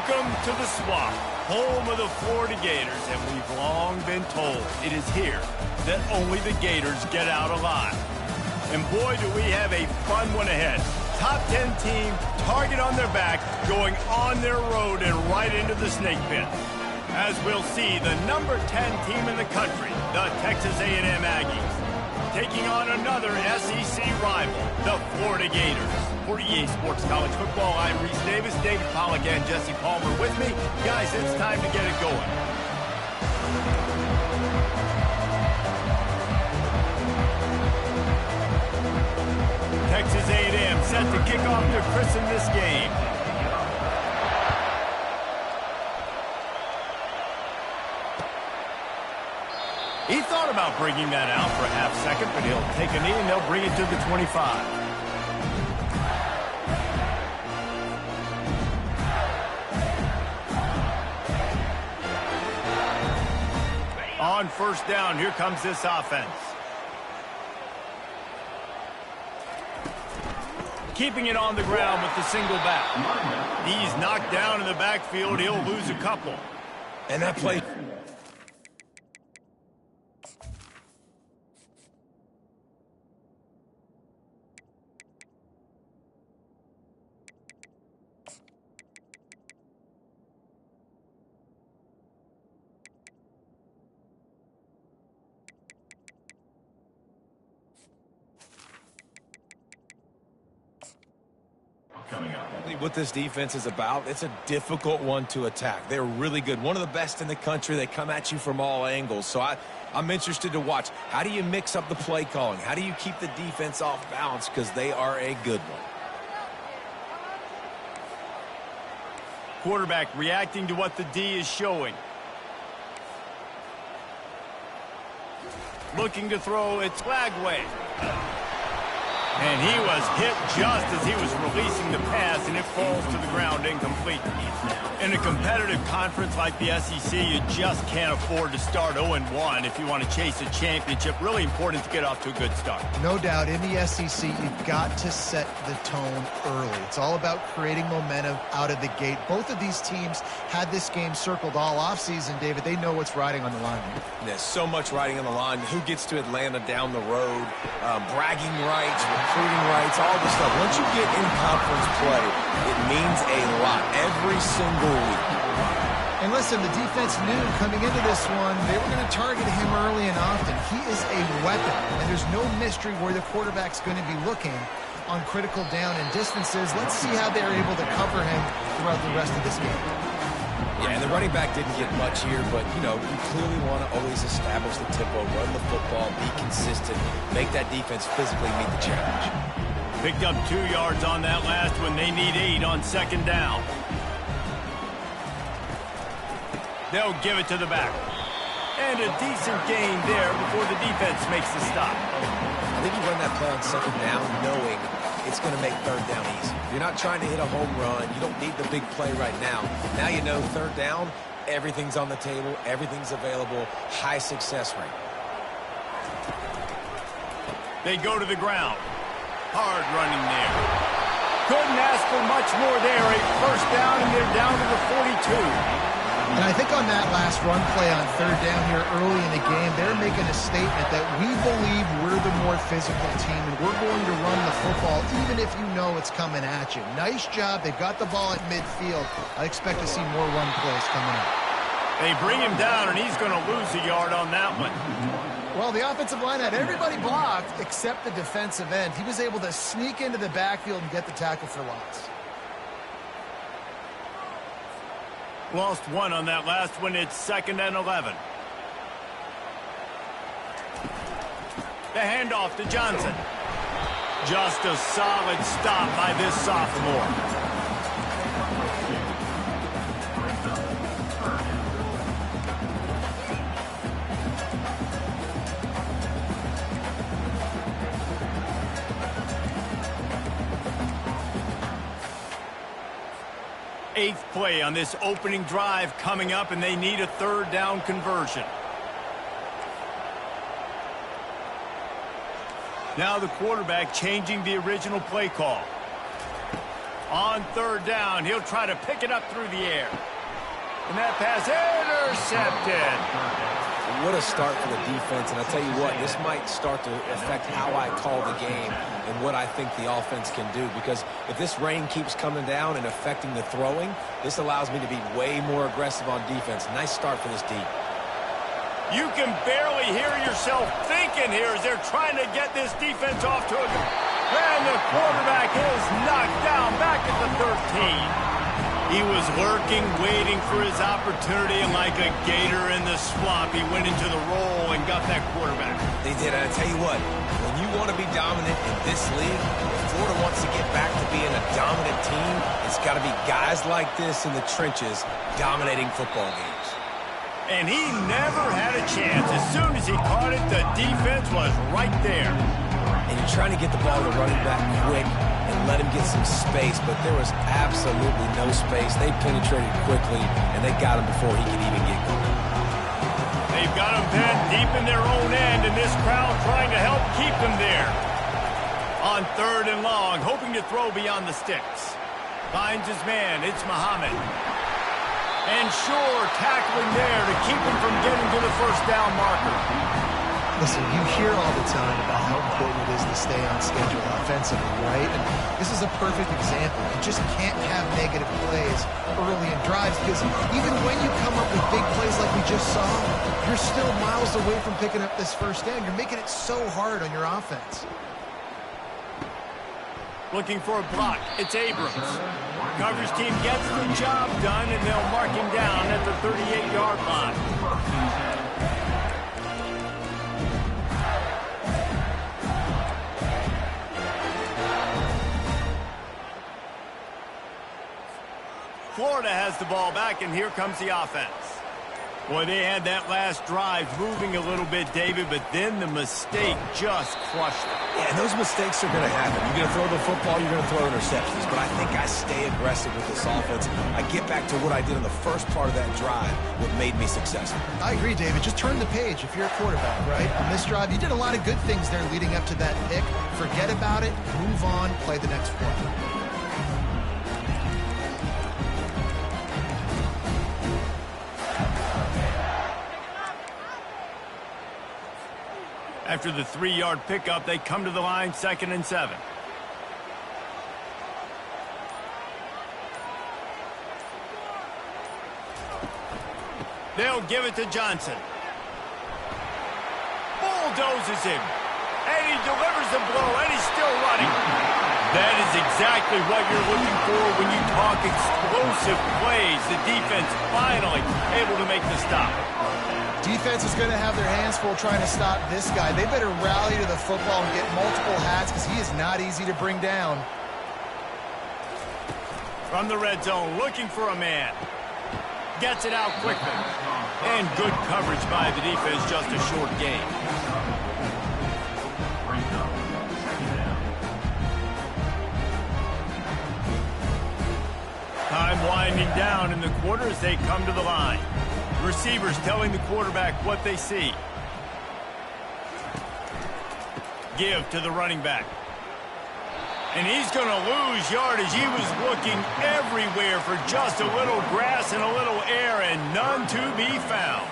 Welcome to the Swamp, home of the Florida Gators, and we've long been told it is here that only the Gators get out alive. And boy, do we have a fun one ahead. Top 10 team, target on their back, going on their road and right into the snake pit. As we'll see, the number 10 team in the country, the Texas A&M Aggies, taking on another SEC rival, the Florida Gators. For EA Sports College Football, I'm Reese Davis, David Pollack, and Jesse Palmer with me. Guys, it's time to get it going. Texas A&M set to kick off to christen this game. He thought about bringing that out for a half second, but he'll take a knee and they'll bring it to the 25. On first down, here comes this offense. Keeping it on the ground with the single back. He's knocked down in the backfield. He'll lose a couple. And that play... What this defense is about, it's a difficult one to attack. They're really good. One of the best in the country. They come at you from all angles. So I'm interested to watch. How do you mix up the play calling? How do you keep the defense off balance? Because they are a good one. Quarterback reacting to what the D is showing. Looking to throw, it's Lagway. And he was hit just as he was releasing the pass, and it falls to the ground incomplete. In a competitive conference like the SEC, you just can't afford to start 0-1 if you want to chase a championship. Really important to get off to a good start. No doubt, in the SEC, you've got to set the tone early. It's all about creating momentum out of the gate. Both of these teams had this game circled all offseason, David. They know what's riding on the line. There's so much riding on the line. Who gets to Atlanta down the road? Bragging rights, recruiting rights, all this stuff. Once you get in conference play, it means a lot every single week. And listen, the defense knew coming into this one, they were going to target him early and often. He is a weapon, and there's no mystery where the quarterback's going to be looking on critical down and distances. Let's see how they're able to cover him throughout the rest of this game. Yeah, and the running back didn't get much here, but, you know, you clearly want to always establish the tempo, run the football, be consistent, make that defense physically meet the challenge. Picked up 2 yards on that last one. They need 8 on second down. They'll give it to the back. And a decent gain there before the defense makes the stop. I think you run that play on second down knowing it's going to make third down easy. You're not trying to hit a home run. You don't need the big play right now. Now you know third down, everything's on the table, everything's available, high success rate. They go to the ground. Hard running there. Couldn't ask for much more there. A first down, and they're down to the 42. And I think on that last run play on third down here early in the game, they're making a statement that we believe we're the more physical team, and we're going to run the football even if you know it's coming at you. Nice job. They've got the ball at midfield. I expect to see more run plays coming up. They bring him down, and he's going to lose a yard on that one. Well, the offensive line had everybody blocked except the defensive end. He was able to sneak into the backfield and get the tackle for loss. Lost 1 on that last one. It's 2nd and 11. The handoff to Johnson. Just a solid stop by this sophomore. Eighth play on this opening drive coming up, and they need a third down conversion. Now the quarterback changing the original play call. On third down, he'll try to pick it up through the air. And that pass intercepted. What a start for the defense, and I tell you what, this might start to affect how I call the game and what I think the offense can do, because if this rain keeps coming down and affecting the throwing, this allows me to be way more aggressive on defense. Nice start for this D. You can barely hear yourself thinking here as they're trying to get this defense off to a good... And the quarterback is knocked down back at the 13. He was lurking, waiting for his opportunity, and like a gator in the swamp, he went into the roll and got that quarterback. They did, and I tell you what, when you want to be dominant in this league, if Florida wants to get back to being a dominant team, it's got to be guys like this in the trenches dominating football games. And he never had a chance. As soon as he caught it, the defense was right there. And you're trying to get the ball to the running back quick and let him get some space, but there was absolutely no space. They penetrated quickly, and they got him before he could even get going. They've got him pinned deep in their own end, and this crowd trying to help keep them there. On third and long, hoping to throw beyond the sticks. Finds his man. It's Muhammad. And sure, tackling there to keep him from getting to the first down marker. Listen, you hear all the time about how important it is to stay on schedule offensively, right? And this is a perfect example. You just can't have negative plays early in drives, because even when you come up with big plays like we just saw, you're still miles away from picking up this first down. You're making it so hard on your offense. Looking for a block. It's Abrams. Coverage team gets the job done, and they'll mark him down at the 38-yard line. Florida has the ball back, and here comes the offense. Boy, they had that last drive moving a little bit, David, but then the mistake just crushed them. Yeah, and those mistakes are going to happen. You're going to throw the football, you're going to throw interceptions, but I think I stay aggressive with this offense. I get back to what I did in the first part of that drive, what made me successful. I agree, David. Just turn the page if you're a quarterback, right? On this drive, you did a lot of good things there leading up to that pick. Forget about it, move on, play the next play. After the 3-yard pickup, they come to the line, 2nd and 7. They'll give it to Johnson. Bulldozes him. And he delivers the blow, and he's still running. That is exactly what you're looking for when you talk explosive plays. The defense finally able to make the stop. Defense is going to have their hands full trying to stop this guy. They better rally to the football and get multiple hats, because he is not easy to bring down. From the red zone, looking for a man. Gets it out quickly. And good coverage by the defense, just a short gain. Time winding down in the quarter as they come to the line. Receivers telling the quarterback what they see. Give to the running back. And he's going to lose yardage. He was looking everywhere for just a little grass and a little air, and none to be found.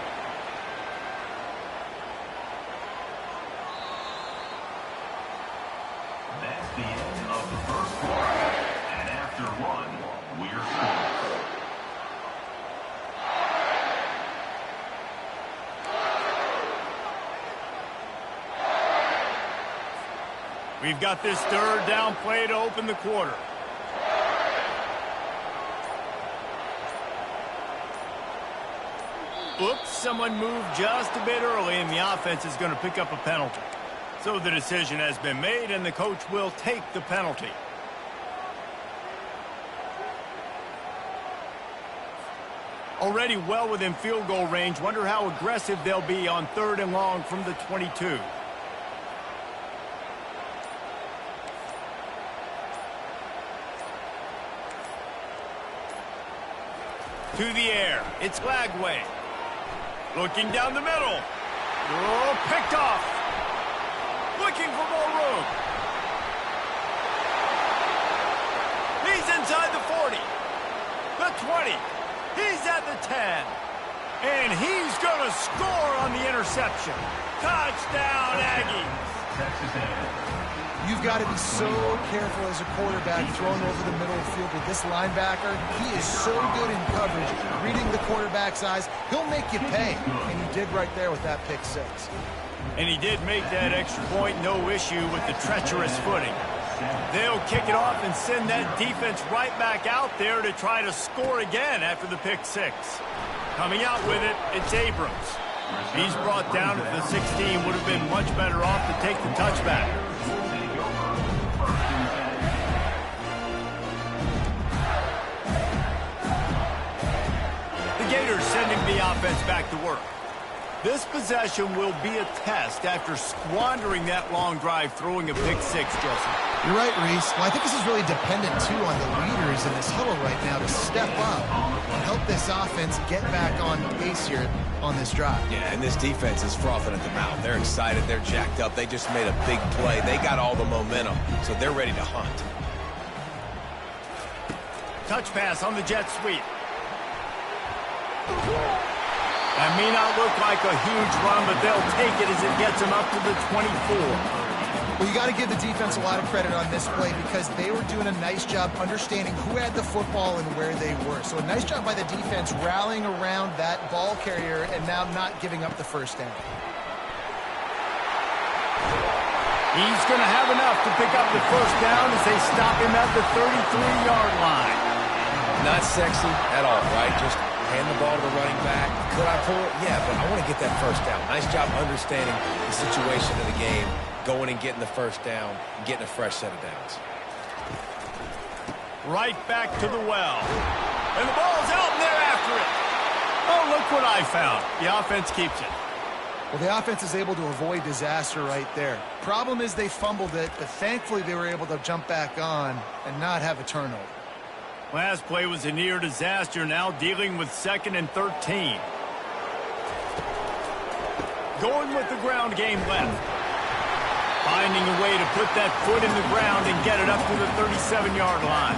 That's the end of the first quarter. And after one, we're finished. We've got this 3rd down play to open the quarter. Oops, someone moved just a bit early, and the offense is going to pick up a penalty. So the decision has been made, and the coach will take the penalty. Already well within field goal range. Wonder how aggressive they'll be on 3rd and long from the 22. To the air. It's Lagway. Looking down the middle. Oh, picked off. Looking for more room. He's in 40, the 20. He's at the 10. And he's going to score on the interception. Touchdown, Aggies. Texas A&M. You've got to be so careful as a quarterback throwing over the middle of the field with this linebacker. He is so good in coverage, reading the quarterback's eyes. He'll make you pay, and he did right there with that pick six. And he did make that extra point, no issue with the treacherous footing. They'll kick it off and send that defense right back out there to try to score again after the pick six. Coming out with it, it's Abrams. He's brought down at the 16, would have been much better off to take the touchback. The Gators sending the offense back to work. This possession will be a test after squandering that long drive throwing a pick six, Jesse. You're right, Reese. Well, I think this is really dependent, too, on the leaders in this huddle right now to step up and help this offense get back on pace here on this drive. Yeah, and this defense is frothing at the mouth. They're excited. They're jacked up. They just made a big play. They got all the momentum, so they're ready to hunt. Touch pass on the jet sweep. That may not look like a huge run, but they'll take it as it gets them up to the 24. Well, you got to give the defense a lot of credit on this play because they were doing a nice job understanding who had the football and where they were. So a nice job by the defense rallying around that ball carrier and now not giving up the first down. He's going to have enough to pick up the first down as they stop him at the 33-yard line. Not sexy at all, right? Just hand the ball to the running back. Could I pull it? Yeah, but I want to get that first down. Nice job understanding the situation of the game, going and getting the first down, and getting a fresh set of downs. Right back to the well. And the ball's out, and they're after it. Oh, look what I found. The offense keeps it. Well, the offense is able to avoid disaster right there. Problem is they fumbled it, but thankfully they were able to jump back on and not have a turnover. Last play was a near disaster, now dealing with 2nd and 13. Going with the ground game left. Finding a way to put that foot in the ground and get it up to the 37-yard line.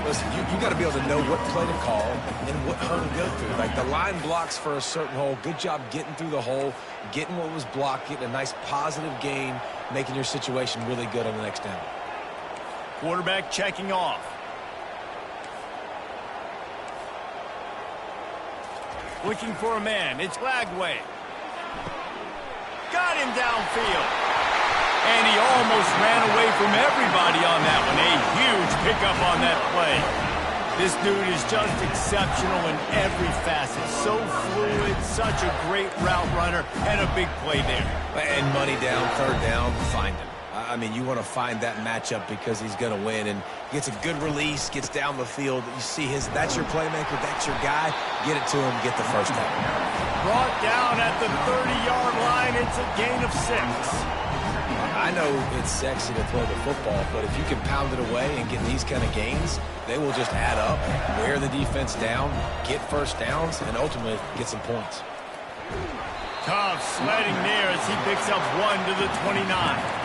Listen, you got to be able to know what play to call and what hole to go through. Like the line blocks for a certain hole. Good job getting through the hole, getting what was blocked, getting a nice positive gain, making your situation really good on the next down. Quarterback checking off. Looking for a man. It's Lagway. Got him downfield. And he almost ran away from everybody on that one. A huge pickup on that play. This dude is just exceptional in every facet. So fluid, such a great route runner, and a big play there. And money down, third down, find him. I mean, you want to find that matchup because he's going to win. And gets a good release, gets down the field. You see that's your playmaker, that's your guy. Get it to him, get the first down. Brought down at the 30-yard line. It's a gain of 6. I know it's sexy to throw the football, but if you can pound it away and get these kind of gains, they will just add up, wear the defense down, get first downs, and ultimately get some points. Tough sledding there as he picks up 1 to the 29.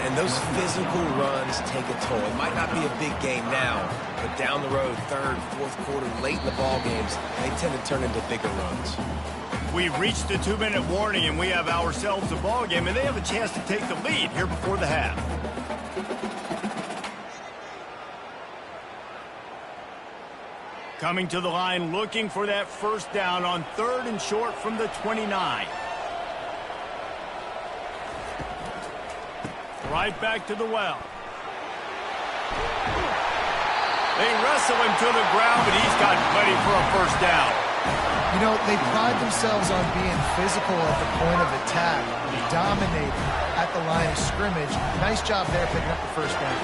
And those physical runs take a toll. It might not be a big game now, but down the road, third, fourth quarter, late in the ball games, they tend to turn into bigger runs. We've reached the 2-minute warning, and we have ourselves a ball game, and they have a chance to take the lead here before the half. Coming to the line, looking for that first down on 3rd and short from the 29. Right back to the well. They wrestle him to the ground, but he's got plenty for a first down. You know, they pride themselves on being physical at the point of attack, dominating at the line of scrimmage. Nice job there picking up the first down.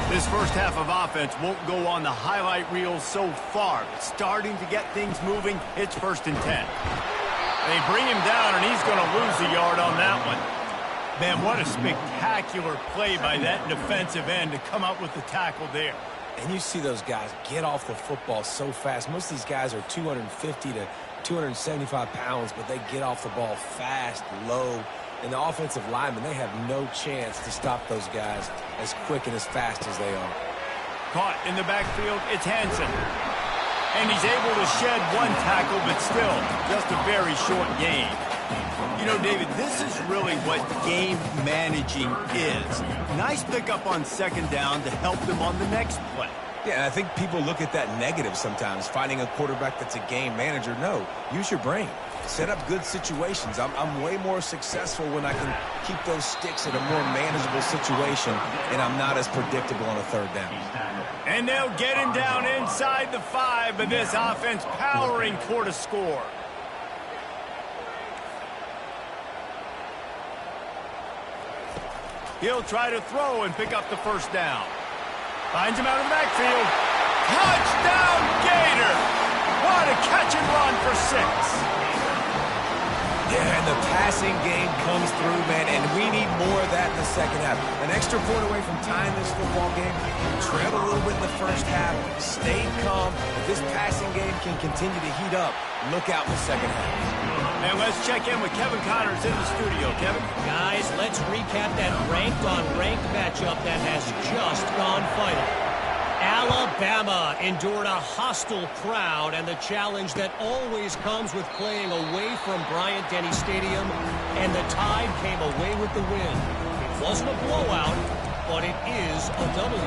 This first half of offense won't go on the highlight reel so far, but starting to get things moving, it's 1st and 10. They bring him down, and he's going to lose a yard on that one. Man, what a spectacular play by that defensive end to come up with the tackle there. And you see those guys get off the football so fast. Most of these guys are 250 to 275 pounds, but they get off the ball fast, low. And the offensive linemen, they have no chance to stop those guys as quick and as fast as they are. caught in the backfield. It's Hansen. And he's able to shed one tackle, but still just a very short gain. You know, David, this is really what game managing is. Nice pickup on second down to help them on the next play. Yeah, and I think people look at that negative sometimes, finding a quarterback that's a game manager. No, use your brain. Set up good situations. I'm way more successful when I can keep those sticks in a more manageable situation, and I'm not as predictable on a third down. And they'll get him down inside the 5, but this offense powering toward a score. He'll try to throw and pick up the first down. Finds him out of the backfield. Touchdown, Gator! What a catch and run for 6. Yeah, and the passing game comes through, man, and we need more of that in the second half. An extra point away from tying this football game. Trail a little bit in the first half. Stay calm. If this passing game can continue to heat up, look out in the second half. And let's check in with Kevin Connors in the studio. Kevin? Guys, let's recap that ranked-on-ranked matchup that has just gone final. Alabama endured a hostile crowd and the challenge that always comes with playing away from Bryant-Denny Stadium, and the Tide came away with the win. It wasn't a blowout, but it is a W.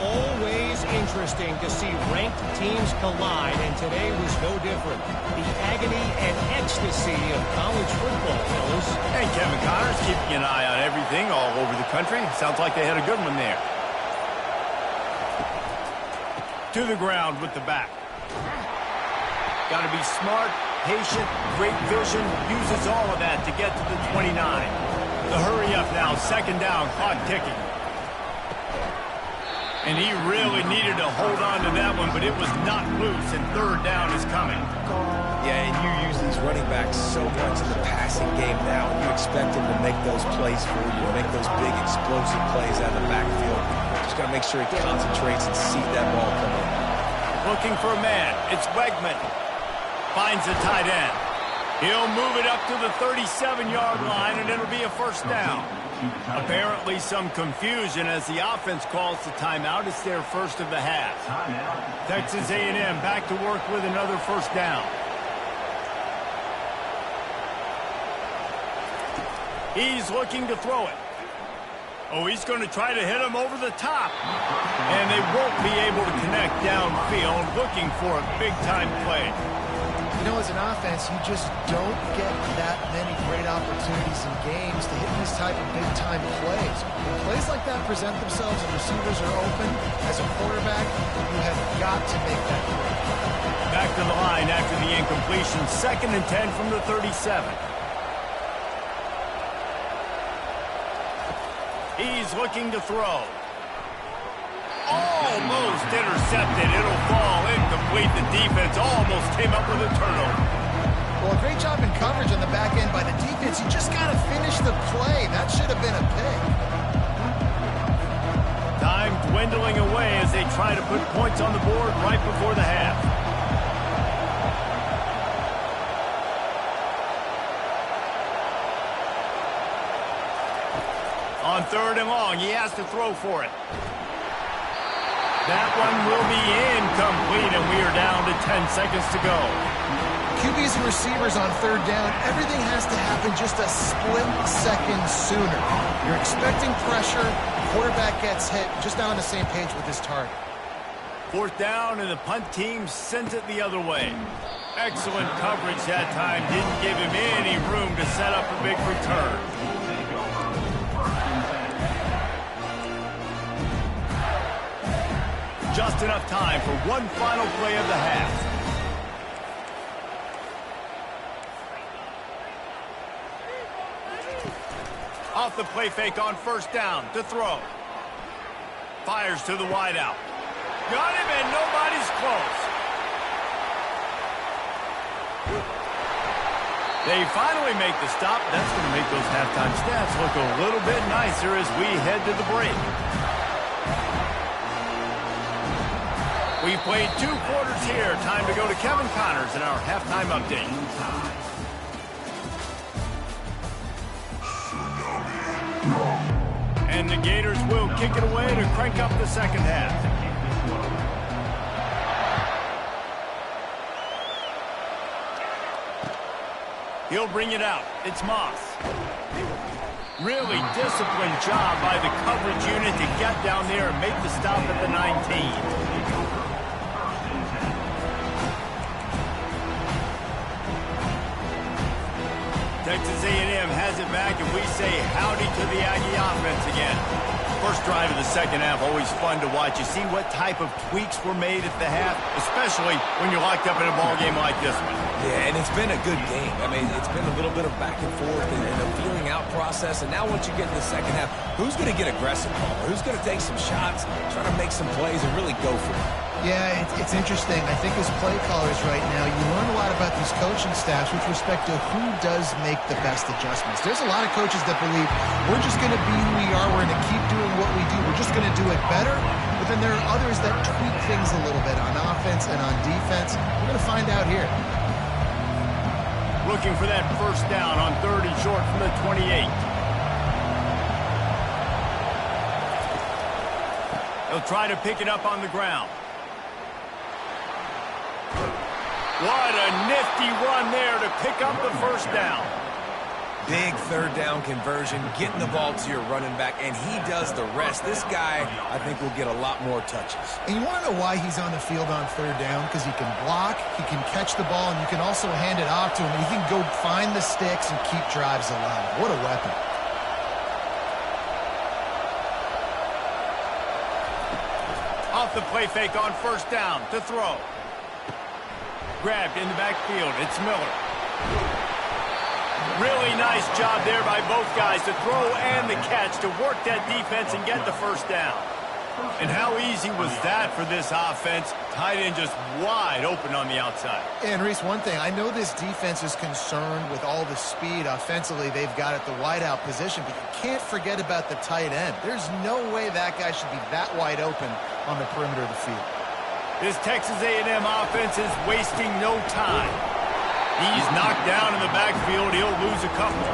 Always interesting to see ranked teams collide, and today was no different. The agony and ecstasy of college football, fellas. And Kevin Connors keeping an eye on everything all over the country. Sounds like they had a good one there. To the ground with the back. Got to be smart, patient, great vision. Uses all of that to get to the 29. The hurry up now, second down, clock ticking. And he really needed to hold on to that one, but it was not loose, and third down is coming. Yeah, and you use these running backs so much in the passing game now, and you expect them to make those plays for you, make those big explosive plays out of the backfield. Just got to make sure he concentrates and see that ball come in. Looking for a man. It's Wegman. Finds the tight end. He'll move it up to the 37-yard line, and it'll be a first down. Apparently some confusion as the offense calls the timeout. It's their first of the half. Texas A&M back to work with another first down. He's looking to throw it. Oh, he's going to try to hit him over the top. And they won't be able to connect downfield, looking for a big-time play. You know, as an offense, you just don't get that many great opportunities in games to hit these type of big-time plays. When plays like that present themselves and receivers are open, as a quarterback, you have got to make that play. Back to the line after the incompletion. 2nd and 10 from the 37. He's looking to throw. Almost intercepted. It'll fall incomplete. The defense almost came up with a turnover. Well, a great job in coverage on the back end by the defense. You just got to finish the play. That should have been a pick. Time dwindling away as they try to put points on the board right before the half. On 3rd and long, he has to throw for it. That one will be incomplete, and we are down to 10 seconds to go. QBs and receivers on 3rd down, everything has to happen just a split second sooner. You're expecting pressure, quarterback gets hit, just not on the same page with his target. 4th down, and the punt team sends it the other way. Excellent coverage that time. Didn't give him any room to set up a big return. Just enough time for one final play of the half. Off the play fake on 1st down to throw. Fires to the wideout. Got him, and nobody's close. They finally make the stop. That's going to make those halftime stats look a little bit nicer as we head to the break. We've played 2 quarters here. Time to go to Kevin Connors in our halftime update. And the Gators will kick it away to crank up the second half. He'll bring it out. It's Moss. Really disciplined job by the coverage unit to get down there and make the stop at the 19. Texas A&M has it back, and we say howdy to the Aggie offense again. First drive of the second half, always fun to watch. You see what type of tweaks were made at the half, especially when you're locked up in a ball game like this one. Yeah, and it's been a good game. I mean, it's been a little bit of back and forth and a feeling out process. And now once you get in the second half, who's going to get aggressive, Palmer? Who's going to take some shots, try to make some plays, and really go for it? Yeah, it's interesting. I think as play callers right now, you learn a lot about these coaching staffs with respect to who does make the best adjustments. There's a lot of coaches that believe we're just going to be who we are. We're going to keep doing what we do. We're just going to do it better. But then there are others that tweak things a little bit on offense and on defense. We're going to find out here. Looking for that first down on 3rd and short from the 28. He'll try to pick it up on the ground. What a nifty run there to pick up the first down. Big 3rd down conversion, getting the ball to your running back, and he does the rest. This guy, I think, will get a lot more touches. And you want to know why he's on the field on 3rd down? Because he can block, he can catch the ball, and you can also hand it off to him. He can go find the sticks and keep drives alive. What a weapon. Off the play fake on first down to throw. Grabbed in the backfield. It's Miller. Really nice job there by both guys to throw and the catch to work that defense and get the first down. And how easy was that for this offense? Tight end just wide open on the outside. And Reese, one thing, I know this defense is concerned with all the speed offensively they've got at the wideout position, but you can't forget about the tight end. There's no way that guy should be that wide open on the perimeter of the field. This Texas A&M offense is wasting no time. He's knocked down in the backfield. He'll lose a couple.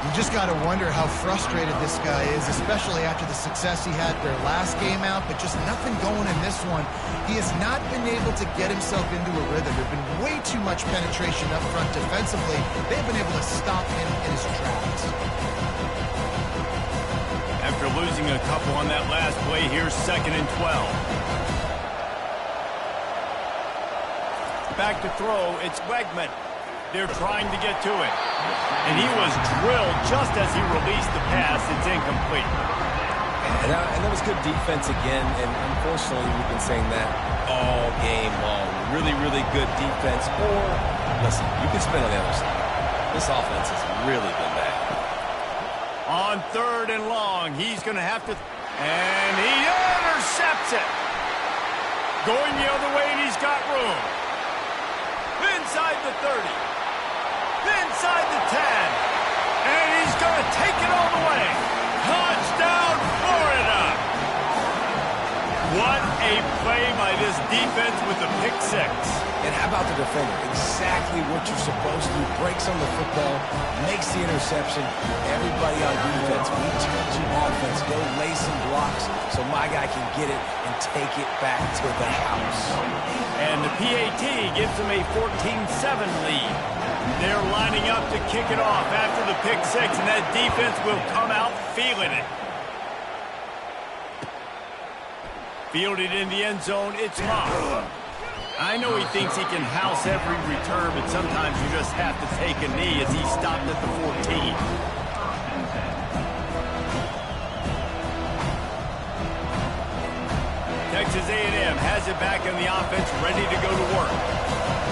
You just got to wonder how frustrated this guy is, especially after the success he had their last game out, but just nothing going in this one. He has not been able to get himself into a rhythm. There's been way too much penetration up front defensively. They've been able to stop him in his tracks. After losing a couple on that last play, here's 2nd and 12. Back to throw, it's Wegman. They're trying to get to it. And he was drilled just as he released the pass. It's incomplete. And that was good defense again, and unfortunately we've been saying that all game long. Really, really good defense. Or, listen, you can spin on the other side. This offense has really been bad. On 3rd and long, he's going to have to... And he intercepts it. Going the other way, and he's got room. Inside the 30. Inside the 10. And he's going to take it all the way. Touchdown, Florida. What a play by this defense with the pick six. And how about the defender? Exactly what you're supposed to do. Breaks on the football, makes the interception. Everybody on defense, we teach you offense. Go lay some blocks so my guy can get it and take it back to the house. And the PAT gives them a 14-7 lead. They're lining up to kick it off after the pick six, and that defense will come out feeling it. Fielded in the end zone, it's Moss. I know he thinks he can house every return, but sometimes you just have to take a knee as he stopped at the 14. Texas A&M has it back in the offense, ready to go to work.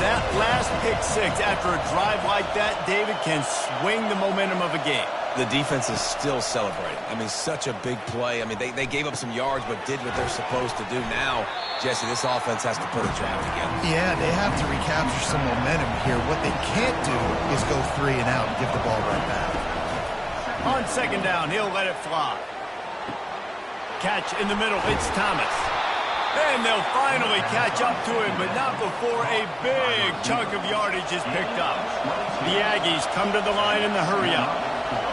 That last pick six after a drive like that, David, can swing the momentum of a game. The defense is still celebrating. I mean, such a big play. I mean, they gave up some yards but did what they're supposed to do. Now, Jesse, this offense has to put a drive together. Yeah, they have to recapture some momentum here. What they can't do is go 3 and out and give the ball right back. On 2nd down, he'll let it fly. Catch in the middle, it's Thomas. And they'll finally catch up to him, but not before a big chunk of yardage is picked up. The Aggies come to the line in the hurry-up.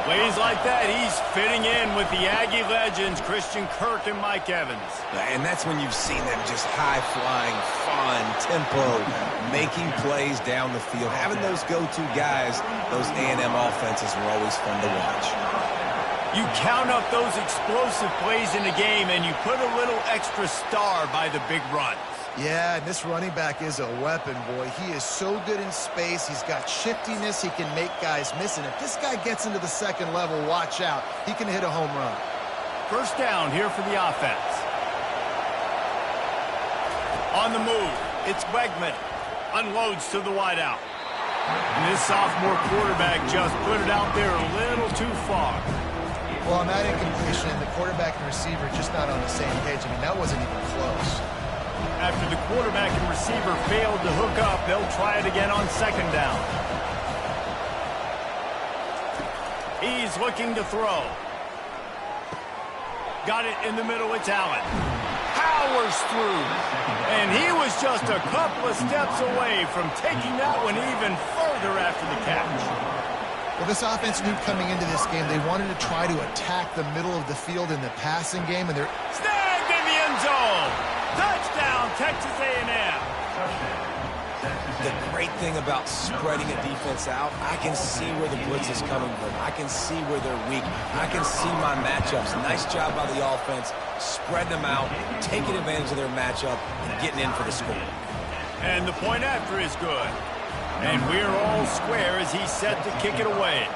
Plays like that, he's fitting in with the Aggie legends, Christian Kirk and Mike Evans. And that's when you've seen them just high-flying, fun, tempo, making plays down the field. Having those go-to guys, those A&M offenses were always fun to watch. You count up those explosive plays in the game, and you put a little extra star by the big runs. Yeah, and this running back is a weapon, boy. He is so good in space. He's got shiftiness. He can make guys miss. And if this guy gets into the second level, watch out. He can hit a home run. First down here for the offense. On the move, it's Wegman. Unloads to the wideout. And this sophomore quarterback just put it out there a little too far. Well, on that incompletion, the quarterback and receiver just not on the same page. I mean, that wasn't even close. After the quarterback and receiver failed to hook up, they'll try it again on second down. He's looking to throw. Got it in the middle, it's Allen. Powers through. And he was just a couple of steps away from taking that one even further after the catch. Well, this offense knew coming into this game they wanted to try to attack the middle of the field in the passing game, and they're snagged in the end zone. Touchdown, Texas A&M. The great thing about spreading a defense out, I can see where the blitz is coming from. I can see where they're weak. I can see my matchups. Nice job by the offense, spreading them out, taking advantage of their matchup, and getting in for the score. And the point after is good. And we're all square as he's set to kick it away.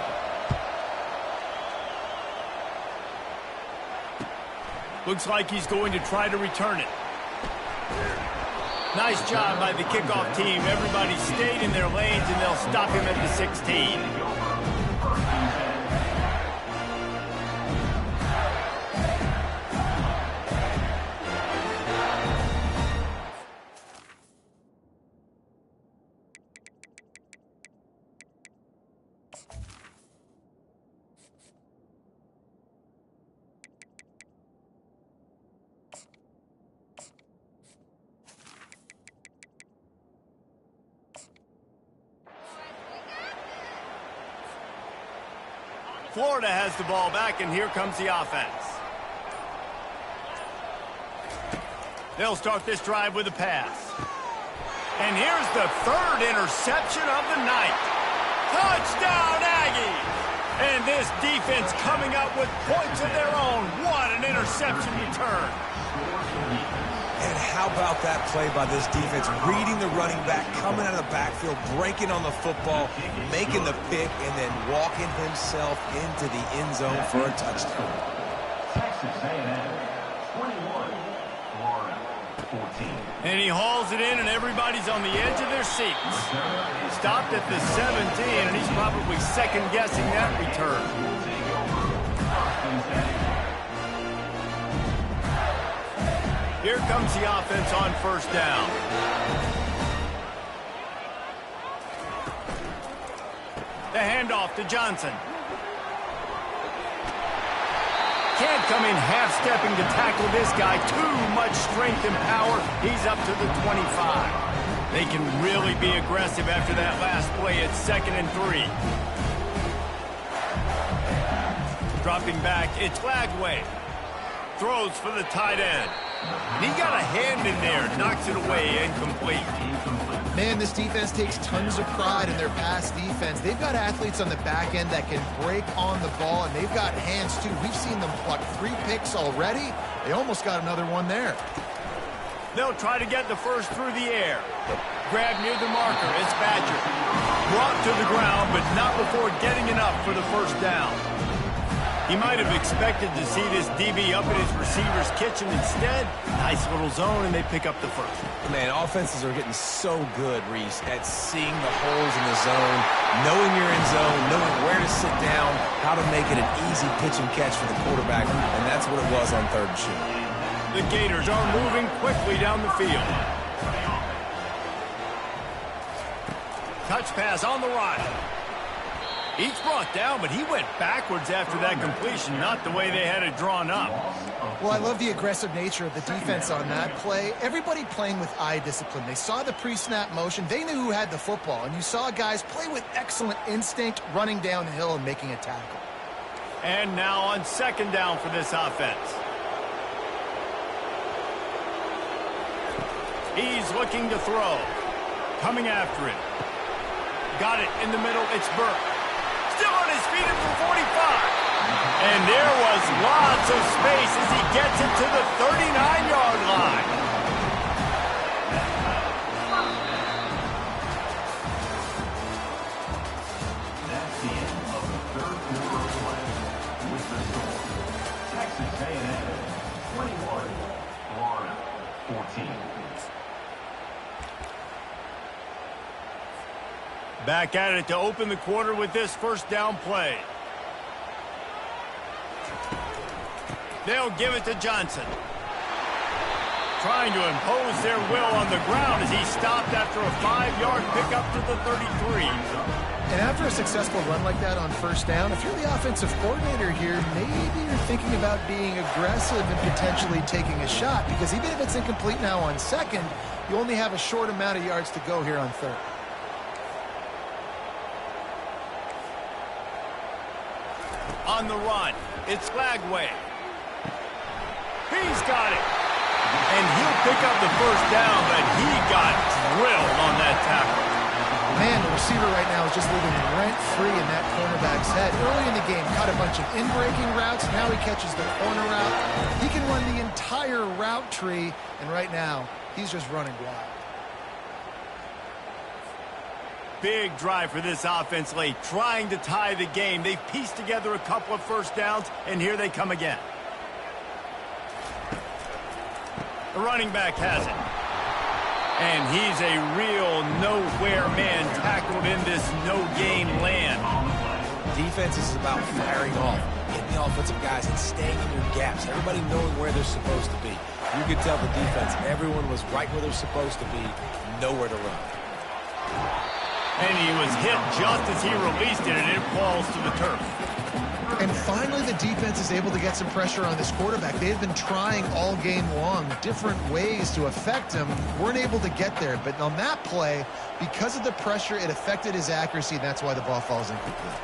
Looks like he's going to try to return it. Nice job by the kickoff team. Everybody stayed in their lanes, and they'll stop him at the 16. Florida has the ball back, and here comes the offense. They'll start this drive with a pass. And here's the third interception of the night. Touchdown, Aggies! And this defense coming up with points of their own. What an interception return. And how about that play by this defense? Reading the running back, coming out of the backfield, breaking on the football, making the pick, and then walking himself into the end zone for a touchdown. Texas A&M 21, Florida 14. And he hauls it in, and everybody's on the edge of their seats. Stopped at the 17, and he's probably second-guessing that return. Here comes the offense on first down. The handoff to Johnson. Can't come in half-stepping to tackle this guy. Too much strength and power. He's up to the 25. They can really be aggressive after that last play. It's 2nd and 3. Dropping back, it's Lagway. Throws for the tight end. He got a hand in there, knocks it away, incomplete. Man, this defense takes tons of pride in their pass defense. They've got athletes on the back end that can break on the ball, and they've got hands, too. We've seen them pluck 3 picks already. They almost got another one there. They'll try to get the first through the air. Grab near the marker. It's Badger. Brought to the ground, but not before getting enough for the first down. He might have expected to see this DB up in his receiver's kitchen. Instead, nice little zone, and they pick up the first. Man, offenses are getting so good, Reese, at seeing the holes in the zone, knowing you're in zone, knowing where to sit down, how to make it an easy pitch and catch for the quarterback, and that's what it was on 3rd and short. The Gators are moving quickly down the field. Touch pass on the right. Each brought down, but he went backwards after that completion, not the way they had it drawn up. Well, I love the aggressive nature of the defense on that play. Everybody playing with eye discipline. They saw the pre-snap motion. They knew who had the football, and you saw guys play with excellent instinct, running downhill and making a tackle. And now on second down for this offense. He's looking to throw. Coming after it. Got it in the middle. It's Burke. Still on his feet at the 45. And there was lots of space as he gets it to the 39-yard line. That's the end of the third quarter of play. With the score, Texas A&M 21, Florida 14. Back at it to open the quarter with this first down play. They'll give it to Johnson. Trying to impose their will on the ground as he stopped after a 5-yard pickup to the 33. And after a successful run like that on first down, if you're the offensive coordinator here, maybe you're thinking about being aggressive and potentially taking a shot, because even if it's incomplete now on second, you only have a short amount of yards to go here on third. On the run, it's Lagway. He's got it. And he'll pick up the first down, but he got drilled on that tackle. Man, the receiver right now is just living rent-free in that cornerback's head. Early in the game, caught a bunch of in-breaking routes. Now he catches the corner route. He can run the entire route tree, and right now, he's just running wild. Big drive for this offense late, trying to tie the game. They've pieced together a couple of first downs, and here they come again. The running back has it. And he's a real nowhere man tackled in this no-game land. Defense is about firing off, getting the offensive guys and staying in your gaps, everybody knowing where they're supposed to be. You could tell the defense, everyone was right where they're supposed to be, nowhere to run. And he was hit just as he released it, and it falls to the turf. And finally, the defense is able to get some pressure on this quarterback. They've been trying all game long different ways to affect him. Weren't able to get there. But on that play, because of the pressure, it affected his accuracy, and that's why the ball falls incomplete.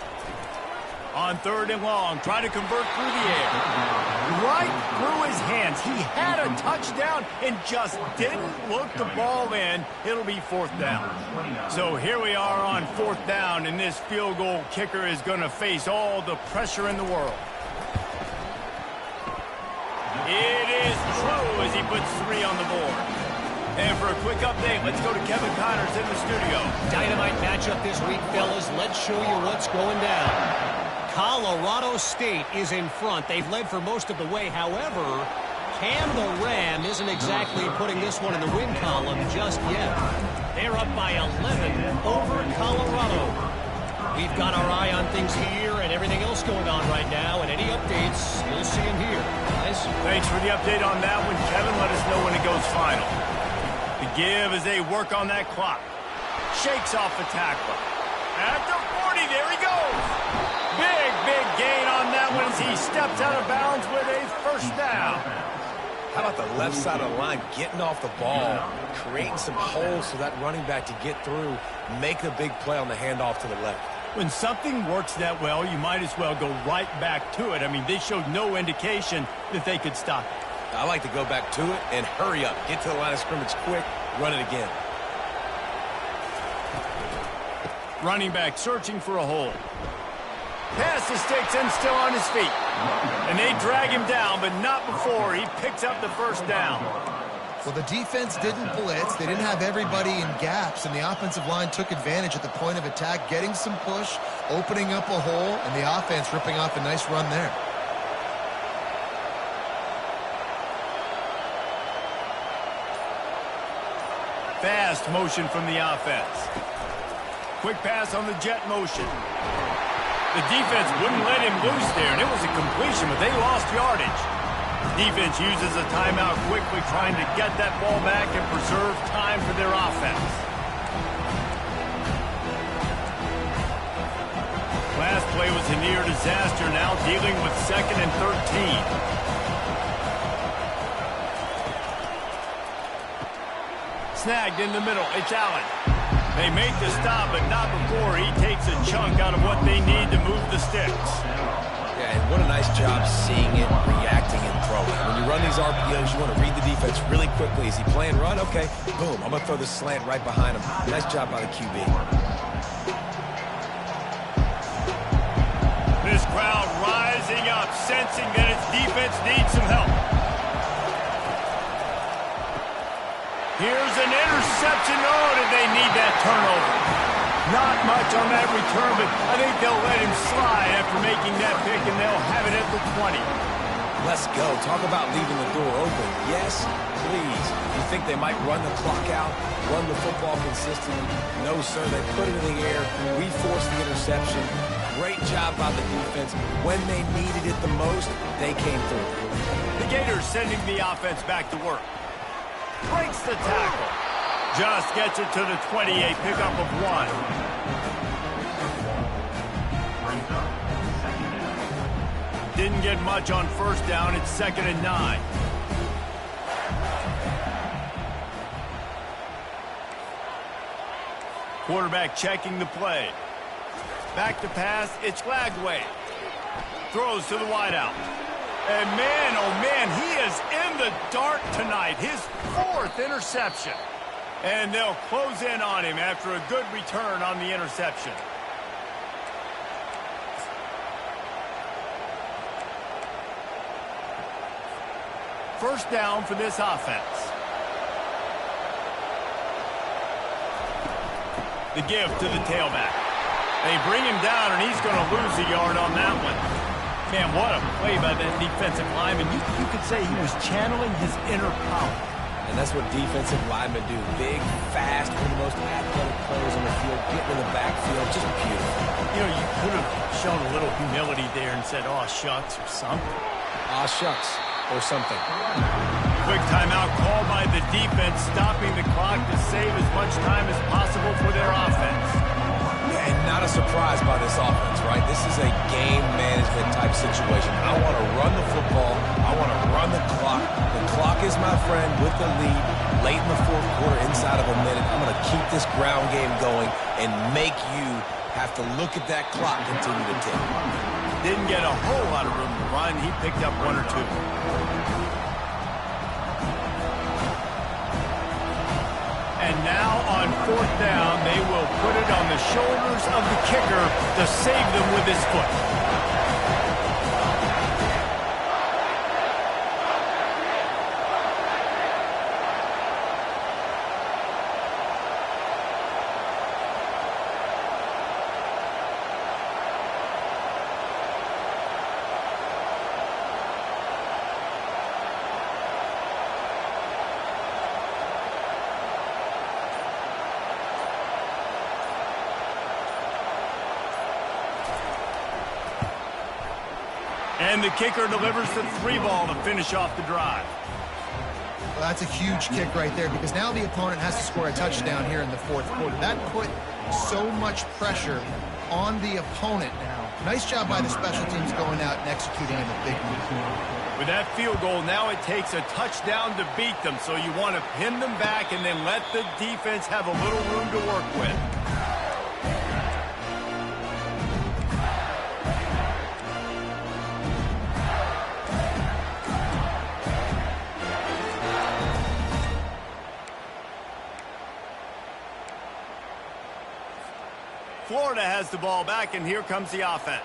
On third and long, trying to convert through the air. Right through his hands. He had a touchdown and just didn't look the ball in. It'll be fourth down. So here we are on fourth down, and this field goal kicker is going to face all the pressure in the world. It is true as he puts 3 on the board. And for a quick update, let's go to Kevin Connors in the studio. Dynamite matchup this week, fellas. Let's show you what's going down. Colorado State is in front. They've led for most of the way. However, Cam the Ram isn't exactly putting this one in the win column just yet. They're up by 11 over Colorado. We've got our eye on things here and everything else going on right now, and any updates, you'll see them here. Guys? Thanks for the update on that one, Kevin. Let us know when it goes final. The give as they work on that clock. Shakes off the tackle. At the 40, there he goes. Big gain on that one as he steps out of bounds with a first down. How about the left side of the line, getting off the ball, creating some holes for that running back to get through, make a big play on the handoff to the left. When something works that well, you might as well go right back to it. I mean, they showed no indication that they could stop it. I like to go back to it and hurry up, get to the line of scrimmage quick, run it again. Running back searching for a hole. Pass the sticks and still on his feet. And they drag him down, but not before he picks up the first down. Well, the defense didn't blitz. They didn't have everybody in gaps, and the offensive line took advantage at the point of attack, getting some push, opening up a hole, and the offense ripping off a nice run there. Fast motion from the offense. Quick pass on the jet motion. The defense wouldn't let him loose there, and it was a completion, but they lost yardage. Defense uses a timeout quickly, trying to get that ball back and preserve time for their offense. Last play was a near disaster, now dealing with 2nd and 13. Snagged in the middle, it's Allen. They make the stop, but not before he takes a chunk out of what they need to move the sticks. Yeah, and what job seeing it, reacting, and throwing. When you run these RPOs, you want to read the defense really quickly. Is he playing run? Okay, boom. I'm going to throw the slant right behind him. Nice job by the QB. This crowd rising up, sensing that its defense needs some help. Here's an interception. Oh, did they need that turnover? Not much on that return, but I think they'll let him slide after making that pick, and they'll have it at the 20. Let's go. Talk about leaving the door open. Yes, please. You think they might run the clock out, run the football consistently? No, sir. They put it in the air. We forced the interception. Great job by the defense. When they needed it the most, they came through. The Gators sending the offense back to work. Breaks the tackle. Just gets it to the 28, pickup of 1. Didn't get much on first down. It's 2nd and 9. Quarterback checking the play. Back to pass. It's Lagway. Throws to the wideout. And man, oh man, he is in the dark tonight. His 4th interception. And they'll close in on him after a good return on the interception. First down for this offense. The give to the tailback. They bring him down, and he's going to lose a yard on that one. Man, what a play by that defensive lineman. You could say he was channeling his inner power. And that's what defensive linemen do. Big, fast, one of the most athletic players on the field, getting in the backfield, just beautiful. You know, you could have shown a little humility there and said, "Aw, shucks," or something. Aw, shucks, or something. Quick timeout called by the defense, stopping the clock to save as much time as possible for their offense. And not a surprise by this offense, right? This is a game management type situation. I want to run the football. I want to run the clock. The clock is my friend with the lead. Late in the 4th quarter, inside of a minute, I'm going to keep this ground game going and make you have to look at that clock continue to tick. Didn't get a whole lot of room to run. He picked up 1 or 2. And now on 4th down, they will put it on the shoulders of the kicker to save them with his foot. And the kicker delivers the 3 ball to finish off the drive. Well, that's a huge kick right there because now the opponent has to score a touchdown here in the 4th quarter. That put so much pressure on the opponent now. Nice job by the special teams going out and executing in the big move. With that field goal, now it takes a touchdown to beat them, so you want to pin them back and then let the defense have a little room to work with. Florida has the ball back, and here comes the offense.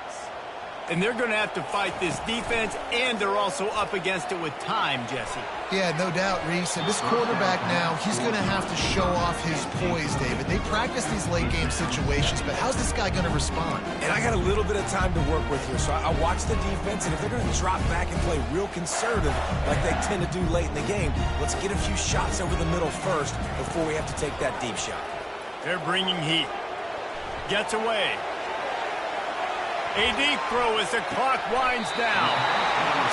And they're going to have to fight this defense, and they're also up against it with time, Jesse. Yeah, no doubt, Reese. And this quarterback now, he's going to have to show off his poise, David. They practice these late-game situations, but how's this guy going to respond? And I got a little bit of time to work with here, so I watch the defense, and if they're going to drop back and play real conservative like they tend to do late in the game, let's get a few shots over the middle first before we have to take that deep shot. They're bringing heat. Gets away. A deep throw as the clock winds down.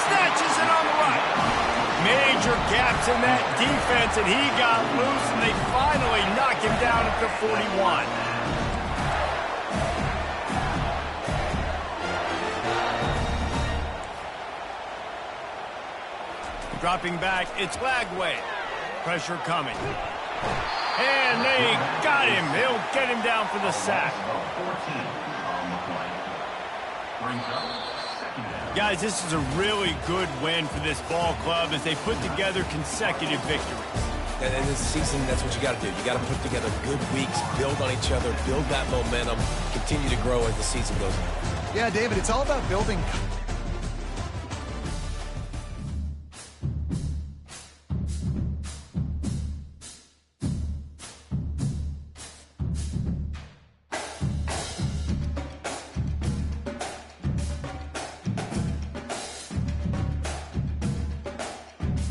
Snatches it on the right. Major gaps in that defense, and he got loose, and they finally knock him down at the 41. Dropping back, it's Lagway. Pressure coming. And they got him. They'll get him down for the sack. Brings up 2nd down. Guys, this is a really good win for this ball club as they put together consecutive victories. And in this season, that's what you got to do. You got to put together good weeks, build on each other, build that momentum, continue to grow as the season goes on. Yeah, David, it's all about building